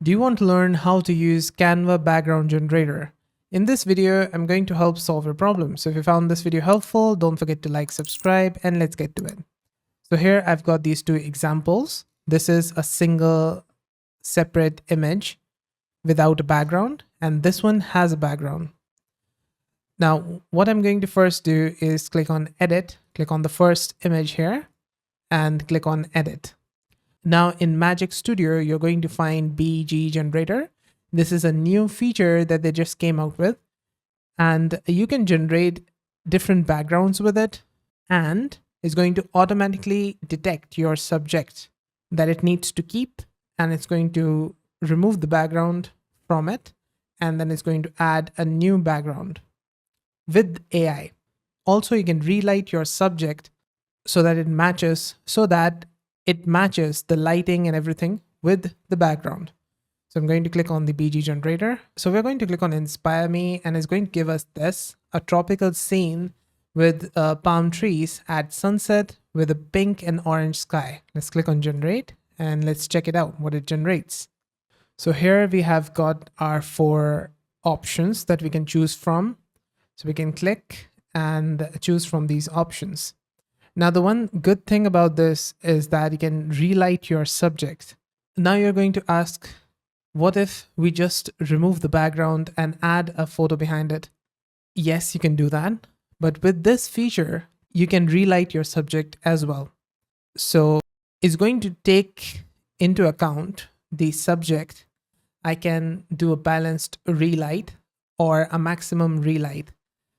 Do you want to learn how to use Canva background generator? In this video, I'm going to help solve your problem. So if you found this video helpful, don't forget to like, subscribe, and let's get to it. So here I've got these two examples. This is a single separate image without a background, and this one has a background. Now, what I'm going to first do is click on edit, click on the first image here, and click on edit. Now in Magic Studio, you're going to find BG generator. This is a new feature that they just came out with, and you can generate different backgrounds with it, and it's going to automatically detect your subject that it needs to keep, and it's going to remove the background from it, and then it's going to add a new background with AI. Also, you can relight your subject so that it matches the lighting and everything with the background. So I'm going to click on the BG generator. So we're going to click on Inspire Me, and it's going to give us this, a tropical scene with palm trees at sunset with a pink and orange sky. Let's click on Generate and let's check it out, what it generates. So here we have got our 4 options that we can choose from. So we can click and choose from these options. Now, the one good thing about this is that you can relight your subject. Now you're going to ask, what if we just remove the background and add a photo behind it? Yes, you can do that. But with this feature, you can relight your subject as well. So it's going to take into account the subject. I can do a balanced relight or a maximum relight.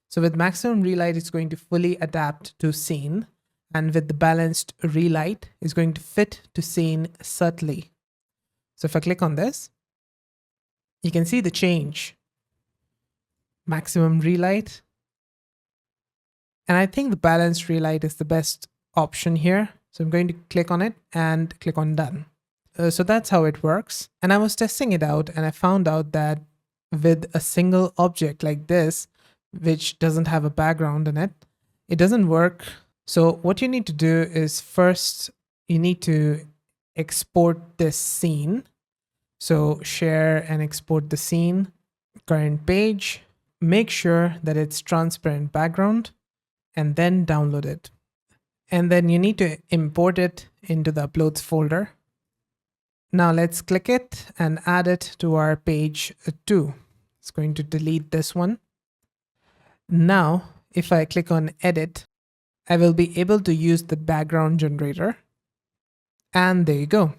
So with maximum relight, it's going to fully adapt to scene. And with the balanced relight, it's going to fit to scene subtly. So if I click on this, you can see the change. Maximum relight. And I think the balanced relight is the best option here. So I'm going to click on it and click on done. So that's how it works. And I was testing it out, and I found out that with a single object like this, which doesn't have a background in it, it doesn't work. So what you need to do is first you need to export this scene. So share and export the scene, current page, make sure that it's transparent background, and then download it. And then you need to import it into the uploads folder. Now let's click it and add it to our page 2. It's going to delete this one. Now, if I click on edit, I will be able to use the background generator. And there you go.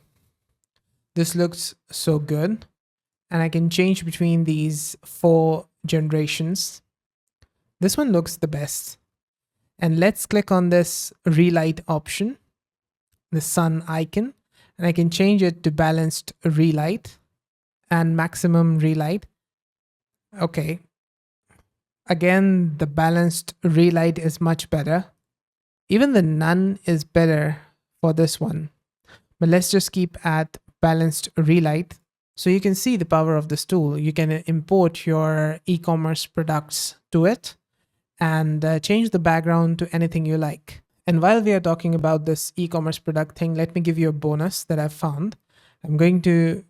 This looks so good. And I can change between these 4 generations. This one looks the best. And let's click on this relight option, the sun icon, and I can change it to balanced relight and maximum relight. Okay. Again, the balanced relight is much better. Even the none is better for this one. But let's just keep at balanced relight. So you can see the power of this tool. You can import your e-commerce products to it and change the background to anything you like. And while we are talking about this e-commerce product thing, let me give you a bonus that I've found. I'm going to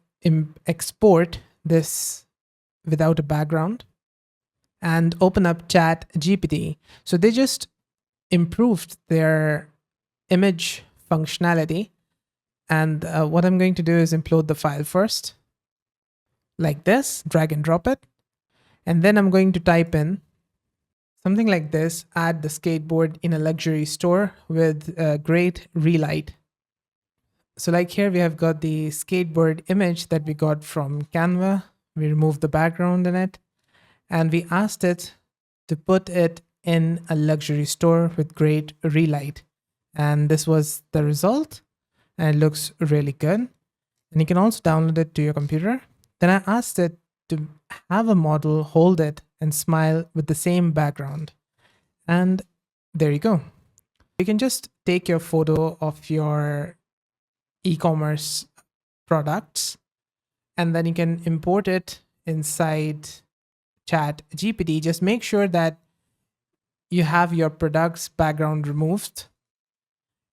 export this without a background and open up Chat GPT. So they just improved their image functionality. And what I'm going to do is implode the file first, like this, drag and drop it. And then I'm going to type in something like this, add the skateboard in a luxury store with a great relight. So like here, we have got the skateboard image that we got from Canva. We removed the background in it, and we asked it to put it in a luxury store with great relight. And this was the result. And it looks really good. And you can also download it to your computer. Then I asked it to have a model hold it and smile with the same background. And there you go. You can just take your photo of your e-commerce products, and then you can import it inside Chat GPT. Just make sure that you have your product's background removed.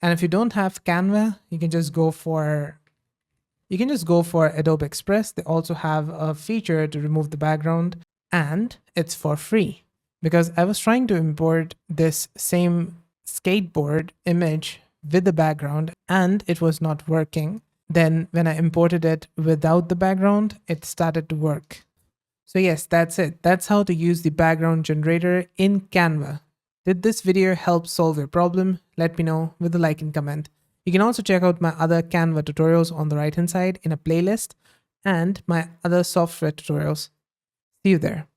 And if you don't have Canva, you can just go for You can just go for Adobe Express. They also have a feature to remove the background, and it's for free. Because I was trying to import this same skateboard image with the background and it was not working. Then when I imported it without the background, it started to work. So yes, that's it. That's how to use the background generator in Canva. Did this video help solve your problem? Let me know with a like and comment. You can also check out my other Canva tutorials on the right hand side in a playlist and my other software tutorials. See you there.